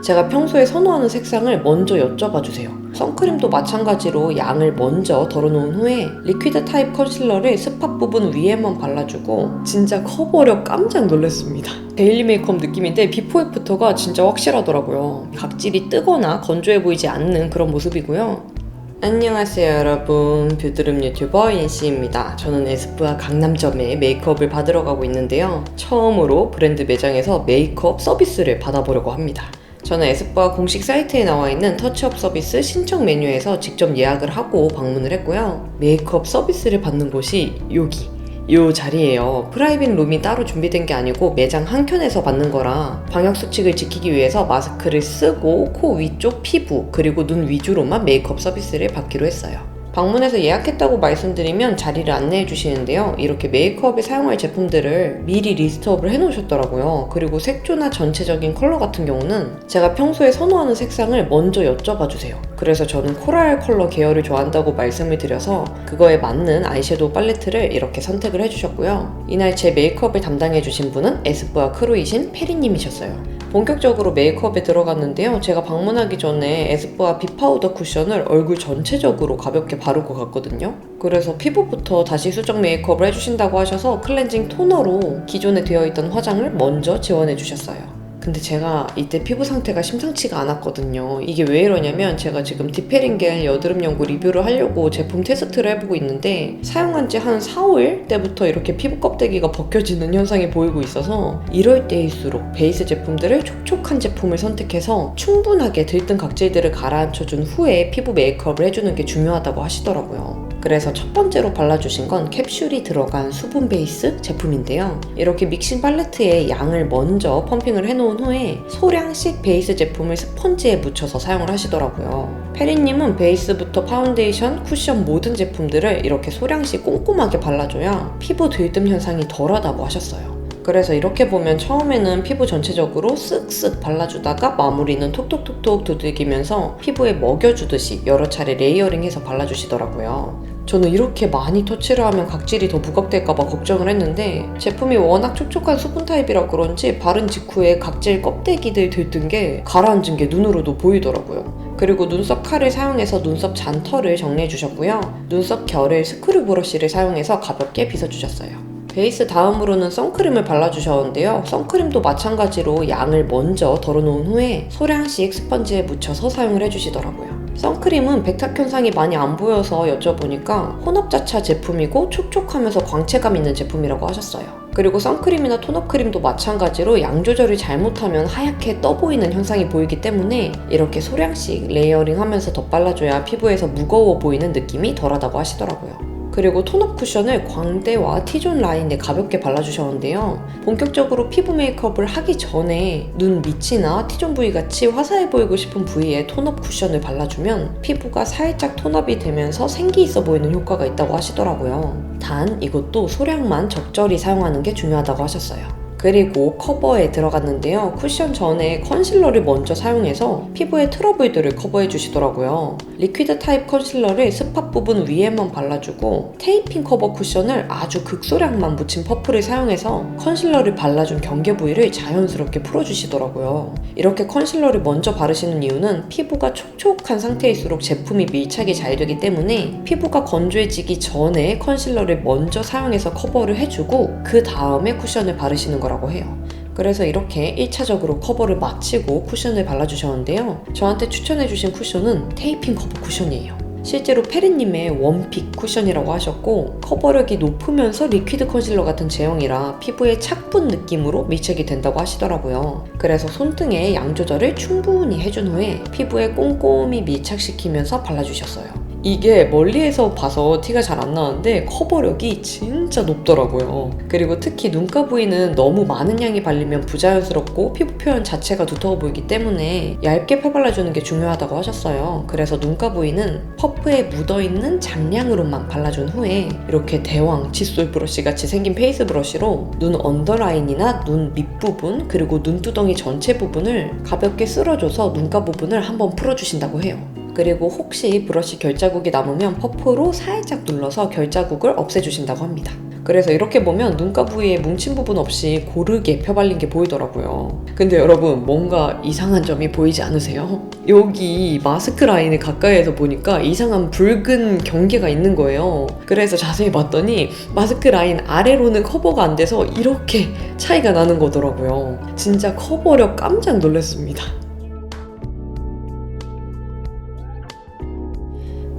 제가 평소에 선호하는 색상을 먼저 여쭤봐 주세요. 선크림도 마찬가지로 양을 먼저 덜어놓은 후에 리퀴드 타입 컨실러를 스팟 부분 위에만 발라주고 진짜 커버력 깜짝 놀랐습니다. 데일리 메이크업 느낌인데 비포 애프터가 진짜 확실하더라고요. 각질이 뜨거나 건조해 보이지 않는 그런 모습이고요. 안녕하세요 여러분, 뷰드룸 유튜버 인씨입니다. 저는 에스쁘아 강남점에 메이크업을 받으러 가고 있는데요, 처음으로 브랜드 매장에서 메이크업 서비스를 받아보려고 합니다. 저는 에스쁘아 공식 사이트에 나와 있는 터치업 서비스 신청 메뉴에서 직접 예약을 하고 방문을 했고요. 메이크업 서비스를 받는 곳이 요 자리예요. 프라이빗 룸이 따로 준비된 게 아니고 매장 한켠에서 받는 거라 방역 수칙을 지키기 위해서 마스크를 쓰고 코 위쪽 피부 그리고 눈 위주로만 메이크업 서비스를 받기로 했어요. 방문해서 예약했다고 말씀드리면 자리를 안내해 주시는데요, 이렇게 메이크업에 사용할 제품들을 미리 리스트업을 해 놓으셨더라고요. 그리고 색조나 전체적인 컬러 같은 경우는 제가 평소에 선호하는 색상을 먼저 여쭤봐 주세요. 그래서 저는 코랄 컬러 계열을 좋아한다고 말씀을 드려서 그거에 맞는 아이섀도우 팔레트를 이렇게 선택을 해주셨고요. 이날 제 메이크업을 담당해 주신 분은 에스쁘아 크루이신 페리님이셨어요. 본격적으로 메이크업에 들어갔는데요, 제가 방문하기 전에 에스쁘아 비파우더 쿠션을 얼굴 전체적으로 가볍게 바르고 갔거든요. 그래서 피부부터 다시 수정 메이크업을 해주신다고 하셔서 클렌징 토너로 기존에 되어있던 화장을 먼저 지원해 주셨어요. 근데 제가 이때 피부 상태가 심상치가 않았거든요. 이게 왜 이러냐면 제가 지금 디페링겔 여드름 연고 리뷰를 하려고 제품 테스트를 해보고 있는데 사용한 지 한 4, 5일 때부터 이렇게 피부 껍데기가 벗겨지는 현상이 보이고 있어서 이럴 때일수록 베이스 제품들을 촉촉한 제품을 선택해서 충분하게 들뜬 각질들을 가라앉혀준 후에 피부 메이크업을 해주는 게 중요하다고 하시더라고요. 그래서 첫 번째로 발라주신 건 캡슐이 들어간 수분 베이스 제품인데요, 이렇게 믹싱 팔레트에 양을 먼저 펌핑을 해놓은 후에 소량씩 베이스 제품을 스펀지에 묻혀서 사용을 하시더라고요. 페리님은 베이스부터 파운데이션, 쿠션 모든 제품들을 이렇게 소량씩 꼼꼼하게 발라줘야 피부 들뜸 현상이 덜하다고 하셨어요. 그래서 이렇게 보면 처음에는 피부 전체적으로 쓱쓱 발라주다가 마무리는 톡톡톡톡 두들기면서 피부에 먹여주듯이 여러 차례 레이어링해서 발라주시더라고요. 저는 이렇게 많이 터치를 하면 각질이 더 부각될까봐 걱정을 했는데 제품이 워낙 촉촉한 수분 타입이라 그런지 바른 직후에 각질 껍데기들 들뜬 게 가라앉은 게 눈으로도 보이더라고요. 그리고 눈썹 칼을 사용해서 눈썹 잔털을 정리해 주셨고요. 눈썹 결을 스크류 브러쉬를 사용해서 가볍게 빗어주셨어요. 베이스 다음으로는 선크림을 발라주셨는데요, 선크림도 마찬가지로 양을 먼저 덜어놓은 후에 소량씩 스펀지에 묻혀서 사용을 해주시더라고요. 선크림은 백탁 현상이 많이 안 보여서 여쭤보니까 혼합자차 제품이고 촉촉하면서 광채감 있는 제품이라고 하셨어요. 그리고 선크림이나 톤업 크림도 마찬가지로 양 조절을 잘못하면 하얗게 떠 보이는 현상이 보이기 때문에 이렇게 소량씩 레이어링 하면서 덧발라줘야 피부에서 무거워 보이는 느낌이 덜하다고 하시더라고요. 그리고 톤업 쿠션을 광대와 T존 라인에 가볍게 발라주셨는데요, 본격적으로 피부 메이크업을 하기 전에 눈 밑이나 T존 부위 같이 화사해 보이고 싶은 부위에 톤업 쿠션을 발라주면 피부가 살짝 톤업이 되면서 생기 있어 보이는 효과가 있다고 하시더라고요. 단 이것도 소량만 적절히 사용하는 게 중요하다고 하셨어요. 그리고 커버에 들어갔는데요, 쿠션 전에 컨실러를 먼저 사용해서 피부의 트러블들을 커버해 주시더라고요. 리퀴드 타입 컨실러를 스팟 부분 위에만 발라주고 테이핑 커버 쿠션을 아주 극소량만 묻힌 퍼프를 사용해서 컨실러를 발라준 경계 부위를 자연스럽게 풀어주시더라고요. 이렇게 컨실러를 먼저 바르시는 이유는 피부가 촉촉한 상태일수록 제품이 밀착이 잘 되기 때문에 피부가 건조해지기 전에 컨실러를 먼저 사용해서 커버를 해주고 그 다음에 쿠션을 바르시는 거라고 해요. 그래서 이렇게 1차적으로 커버를 마치고 쿠션을 발라주셨는데요, 저한테 추천해주신 쿠션은 테이핑 커버 쿠션이에요. 실제로 페리님의 원픽 쿠션이라고 하셨고 커버력이 높으면서 리퀴드 컨실러 같은 제형이라 피부에 착분 느낌으로 밀착이 된다고 하시더라고요. 그래서 손등에 양 조절을 충분히 해준 후에 피부에 꼼꼼히 밀착시키면서 발라주셨어요. 이게 멀리에서 봐서 티가 잘 안 나는데 커버력이 진짜 높더라고요. 그리고 특히 눈가 부위는 너무 많은 양이 발리면 부자연스럽고 피부 표현 자체가 두터워 보이기 때문에 얇게 펴발라주는 게 중요하다고 하셨어요. 그래서 눈가 부위는 퍼프에 묻어있는 잔량으로만 발라준 후에 이렇게 대왕 칫솔 브러쉬 같이 생긴 페이스 브러쉬로 눈 언더라인이나 눈 밑부분 그리고 눈두덩이 전체 부분을 가볍게 쓸어줘서 눈가 부분을 한번 풀어주신다고 해요. 그리고 혹시 브러쉬 결자국이 남으면 퍼프로 살짝 눌러서 결자국을 없애주신다고 합니다. 그래서 이렇게 보면 눈가 부위에 뭉친 부분 없이 고르게 펴발린 게 보이더라고요. 근데 여러분, 뭔가 이상한 점이 보이지 않으세요? 여기 마스크 라인에 가까이에서 보니까 이상한 붉은 경계가 있는 거예요. 그래서 자세히 봤더니 마스크 라인 아래로는 커버가 안 돼서 이렇게 차이가 나는 거더라고요. 진짜 커버력 깜짝 놀랐습니다.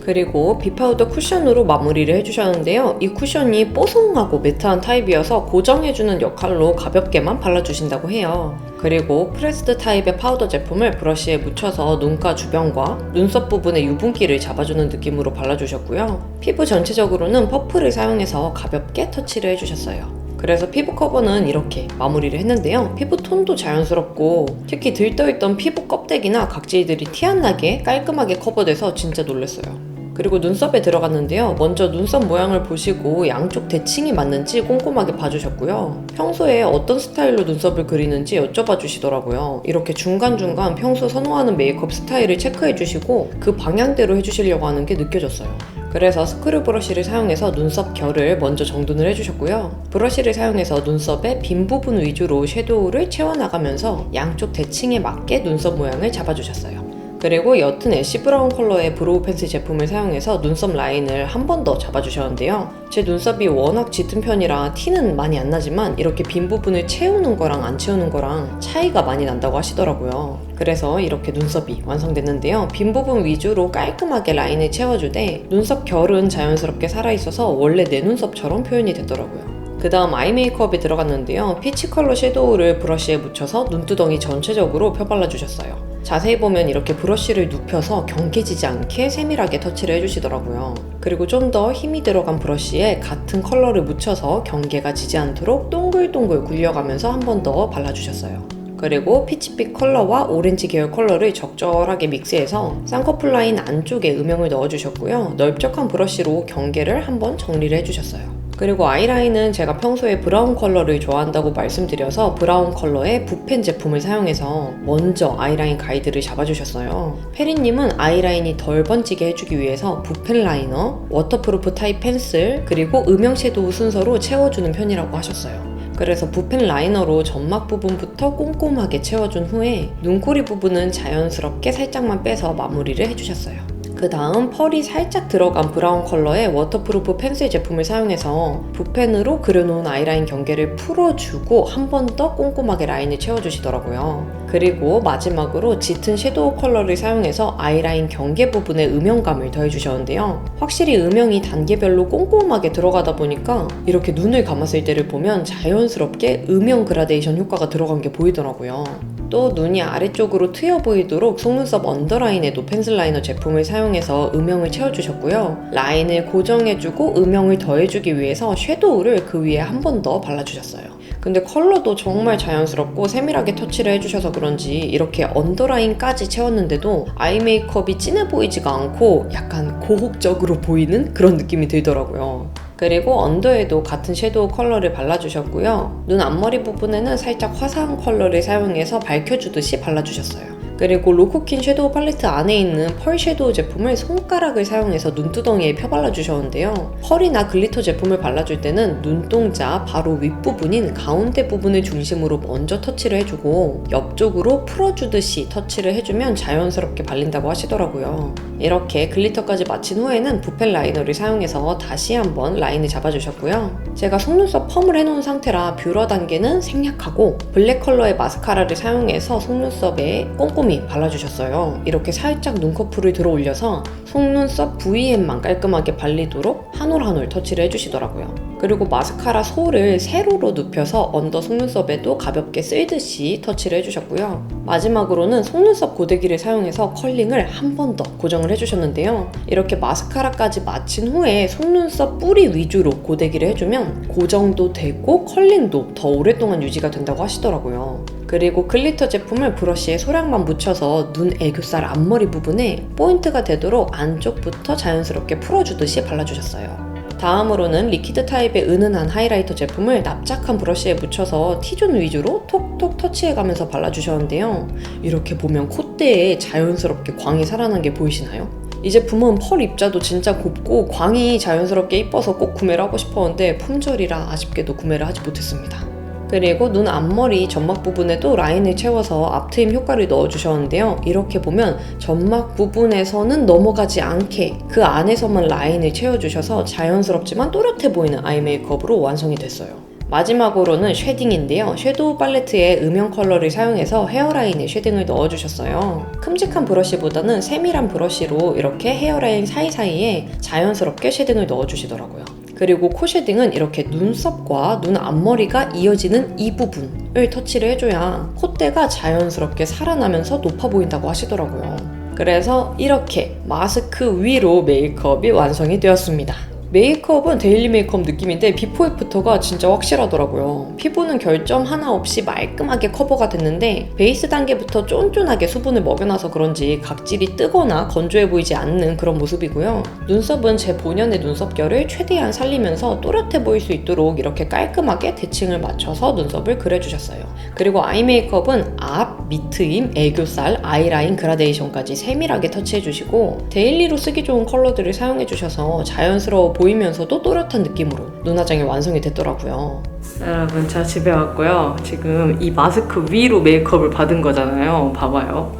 그리고 비파우더 쿠션으로 마무리를 해주셨는데요. 이 쿠션이 뽀송하고 매트한 타입이어서 고정해주는 역할로 가볍게만 발라주신다고 해요. 그리고 프레스드 타입의 파우더 제품을 브러쉬에 묻혀서 눈가 주변과 눈썹 부분의 유분기를 잡아주는 느낌으로 발라주셨고요. 피부 전체적으로는 퍼프를 사용해서 가볍게 터치를 해주셨어요. 그래서 피부 커버는 이렇게 마무리를 했는데요. 피부 톤도 자연스럽고 특히 들떠있던 피부 껍데기나 각질들이 티 안 나게 깔끔하게 커버돼서 진짜 놀랐어요. 그리고 눈썹에 들어갔는데요. 먼저 눈썹 모양을 보시고 양쪽 대칭이 맞는지 꼼꼼하게 봐주셨고요. 평소에 어떤 스타일로 눈썹을 그리는지 여쭤봐 주시더라고요. 이렇게 중간중간 평소 선호하는 메이크업 스타일을 체크해 주시고 그 방향대로 해주시려고 하는 게 느껴졌어요. 그래서 스크류 브러쉬를 사용해서 눈썹 결을 먼저 정돈을 해주셨고요. 브러쉬를 사용해서 눈썹의 빈 부분 위주로 섀도우를 채워나가면서 양쪽 대칭에 맞게 눈썹 모양을 잡아주셨어요. 그리고 옅은 애쉬 브라운 컬러의 브로우 펜슬 제품을 사용해서 눈썹 라인을 한 번 더 잡아주셨는데요. 제 눈썹이 워낙 짙은 편이라 티는 많이 안 나지만 이렇게 빈 부분을 채우는 거랑 안 채우는 거랑 차이가 많이 난다고 하시더라고요. 그래서 이렇게 눈썹이 완성됐는데요. 빈 부분 위주로 깔끔하게 라인을 채워주되 눈썹 결은 자연스럽게 살아있어서 원래 내 눈썹처럼 표현이 됐더라고요. 그 다음 아이 메이크업에 들어갔는데요. 피치 컬러 섀도우를 브러쉬에 묻혀서 눈두덩이 전체적으로 펴발라주셨어요. 자세히 보면 이렇게 브러쉬를 눕혀서 경계지지 않게 세밀하게 터치를 해주시더라고요. 그리고 좀 더 힘이 들어간 브러쉬에 같은 컬러를 묻혀서 경계가 지지 않도록 동글동글 굴려가면서 한 번 더 발라주셨어요. 그리고 피치빛 컬러와 오렌지 계열 컬러를 적절하게 믹스해서 쌍꺼풀 라인 안쪽에 음영을 넣어주셨고요. 넓적한 브러쉬로 경계를 한번 정리를 해주셨어요. 그리고 아이라인은 제가 평소에 브라운 컬러를 좋아한다고 말씀드려서 브라운 컬러의 붓펜 제품을 사용해서 먼저 아이라인 가이드를 잡아주셨어요. 페리님은 아이라인이 덜 번지게 해주기 위해서 붓펜 라이너, 워터프루프 타입 펜슬, 그리고 음영 섀도우 순서로 채워주는 편이라고 하셨어요. 그래서 붓펜 라이너로 점막 부분부터 꼼꼼하게 채워준 후에 눈꼬리 부분은 자연스럽게 살짝만 빼서 마무리를 해주셨어요. 그 다음 펄이 살짝 들어간 브라운 컬러의 워터프루프 펜슬 제품을 사용해서 붓펜으로 그려놓은 아이라인 경계를 풀어주고 한 번 더 꼼꼼하게 라인을 채워주시더라고요. 그리고 마지막으로 짙은 섀도우 컬러를 사용해서 아이라인 경계 부분에 음영감을 더해주셨는데요. 확실히 음영이 단계별로 꼼꼼하게 들어가다 보니까 이렇게 눈을 감았을 때를 보면 자연스럽게 음영 그라데이션 효과가 들어간 게 보이더라고요. 또 눈이 아래쪽으로 트여 보이도록 속눈썹 언더라인에도 펜슬 라이너 제품을 사용해서 음영을 채워주셨고요. 라인을 고정해주고 음영을 더해주기 위해서 섀도우를 그 위에 한 번 더 발라주셨어요. 근데 컬러도 정말 자연스럽고 세밀하게 터치를 해주셔서 그런지 이렇게 언더라인까지 채웠는데도 아이 메이크업이 진해 보이지가 않고 약간 고혹적으로 보이는 그런 느낌이 들더라고요. 그리고 언더에도 같은 섀도우 컬러를 발라주셨고요. 눈 앞머리 부분에는 살짝 화사한 컬러를 사용해서 밝혀주듯이 발라주셨어요. 그리고 로코킨 섀도우 팔레트 안에 있는 펄 섀도우 제품을 손가락을 사용해서 눈두덩이에 펴발라주셨는데요. 펄이나 글리터 제품을 발라줄 때는 눈동자 바로 윗부분인 가운데 부분을 중심으로 먼저 터치를 해주고 옆쪽으로 풀어주듯이 터치를 해주면 자연스럽게 발린다고 하시더라고요. 이렇게 글리터까지 마친 후에는 붓펜 라이너를 사용해서 다시 한번 라인을 잡아주셨고요. 제가 속눈썹 펌을 해놓은 상태라 뷰러 단계는 생략하고 블랙 컬러의 마스카라를 사용해서 속눈썹에 꼼꼼히 발라주셨어요. 이렇게 살짝 눈꺼풀을 들어 올려서 속눈썹 부위에만 깔끔하게 발리도록 한 올 한 올 터치를 해주시더라고요. 그리고 마스카라 솔을 세로로 눕혀서 언더 속눈썹에도 가볍게 쓸듯이 터치를 해주셨고요. 마지막으로는 속눈썹 고데기를 사용해서 컬링을 한 번 더 고정을 해주셨는데요. 이렇게 마스카라까지 마친 후에 속눈썹 뿌리 위주로 고데기를 해주면 고정도 되고 컬링도 더 오랫동안 유지가 된다고 하시더라고요. 그리고 글리터 제품을 브러쉬에 소량만 묻혀서 눈 애교살 앞머리 부분에 포인트가 되도록 안쪽부터 자연스럽게 풀어주듯이 발라주셨어요. 다음으로는 리퀴드 타입의 은은한 하이라이터 제품을 납작한 브러쉬에 묻혀서 T존 위주로 톡톡 터치해가면서 발라주셨는데요. 이렇게 보면 콧대에 자연스럽게 광이 살아난 게 보이시나요? 이 제품은 펄 입자도 진짜 곱고 광이 자연스럽게 이뻐서 꼭 구매를 하고 싶었는데 품절이라 아쉽게도 구매를 하지 못했습니다. 그리고 눈 앞머리 점막 부분에도 라인을 채워서 앞트임 효과를 넣어주셨는데요. 이렇게 보면 점막 부분에서는 넘어가지 않게 그 안에서만 라인을 채워주셔서 자연스럽지만 또렷해 보이는 아이 메이크업으로 완성이 됐어요. 마지막으로는 쉐딩인데요. 섀도우 팔레트에 음영 컬러를 사용해서 헤어라인에 쉐딩을 넣어주셨어요. 큼직한 브러쉬보다는 세밀한 브러쉬로 이렇게 헤어라인 사이사이에 자연스럽게 쉐딩을 넣어주시더라고요. 그리고 코 쉐딩은 이렇게 눈썹과 눈 앞머리가 이어지는 이 부분을 터치를 해줘야 콧대가 자연스럽게 살아나면서 높아 보인다고 하시더라고요. 그래서 이렇게 마스크 위로 메이크업이 완성이 되었습니다. 메이크업은 데일리 메이크업 느낌인데 비포 애프터가 진짜 확실하더라고요. 피부는 결점 하나 없이 말끔하게 커버가 됐는데 베이스 단계부터 쫀쫀하게 수분을 먹여놔서 그런지 각질이 뜨거나 건조해 보이지 않는 그런 모습이고요. 눈썹은 제 본연의 눈썹결을 최대한 살리면서 또렷해 보일 수 있도록 이렇게 깔끔하게 대칭을 맞춰서 눈썹을 그려주셨어요. 그리고 아이 메이크업은 앞, 밑트임, 애교살, 아이라인 그라데이션까지 세밀하게 터치해주시고 데일리로 쓰기 좋은 컬러들을 사용해주셔서 자연스러워 보이면서도 또렷한 느낌으로 눈화장이 완성이 됐더라고요. 여러분, 저 집에 왔고요. 지금 이 마스크 위로 메이크업을 받은 거잖아요. 봐봐요.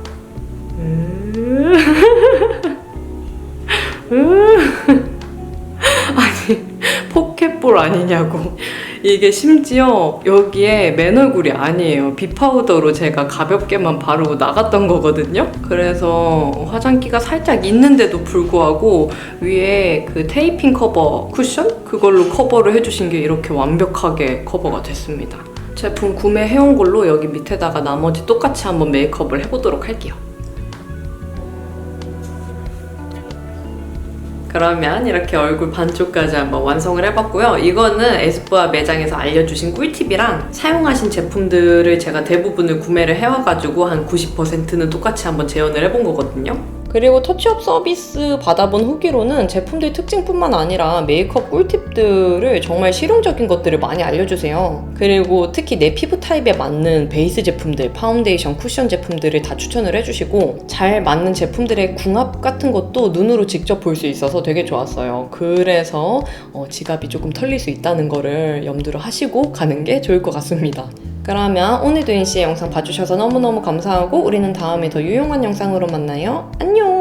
아니, 포켓볼 아니냐고. 이게 심지어 여기에 맨 얼굴이 아니에요. 비파우더로 제가 가볍게만 바르고 나갔던 거거든요. 그래서 화장기가 살짝 있는데도 불구하고 위에 그 테이핑 커버 쿠션? 그걸로 커버를 해주신 게 이렇게 완벽하게 커버가 됐습니다. 제품 구매해온 걸로 여기 밑에다가 나머지 똑같이 한번 메이크업을 해보도록 할게요. 그러면 이렇게 얼굴 반쪽까지 한번 완성을 해봤고요. 이거는 에스쁘아 매장에서 알려주신 꿀팁이랑 사용하신 제품들을 제가 대부분을 구매를 해와가지고 한 90%는 똑같이 한번 재현을 해본 거거든요. 그리고 터치업 서비스 받아본 후기로는 제품들 특징뿐만 아니라 메이크업 꿀팁들을 정말 실용적인 것들을 많이 알려주세요. 그리고 특히 내 피부 타입에 맞는 베이스 제품들, 파운데이션, 쿠션 제품들을 다 추천을 해주시고 잘 맞는 제품들의 궁합 같은 것도 눈으로 직접 볼 수 있어서 되게 좋았어요. 그래서 지갑이 조금 털릴 수 있다는 거를 염두를 하시고 가는 게 좋을 것 같습니다. 그러면 오늘도 인씨의 영상 봐주셔서 너무너무 감사하고 우리는 다음에 더 유용한 영상으로 만나요. 안녕!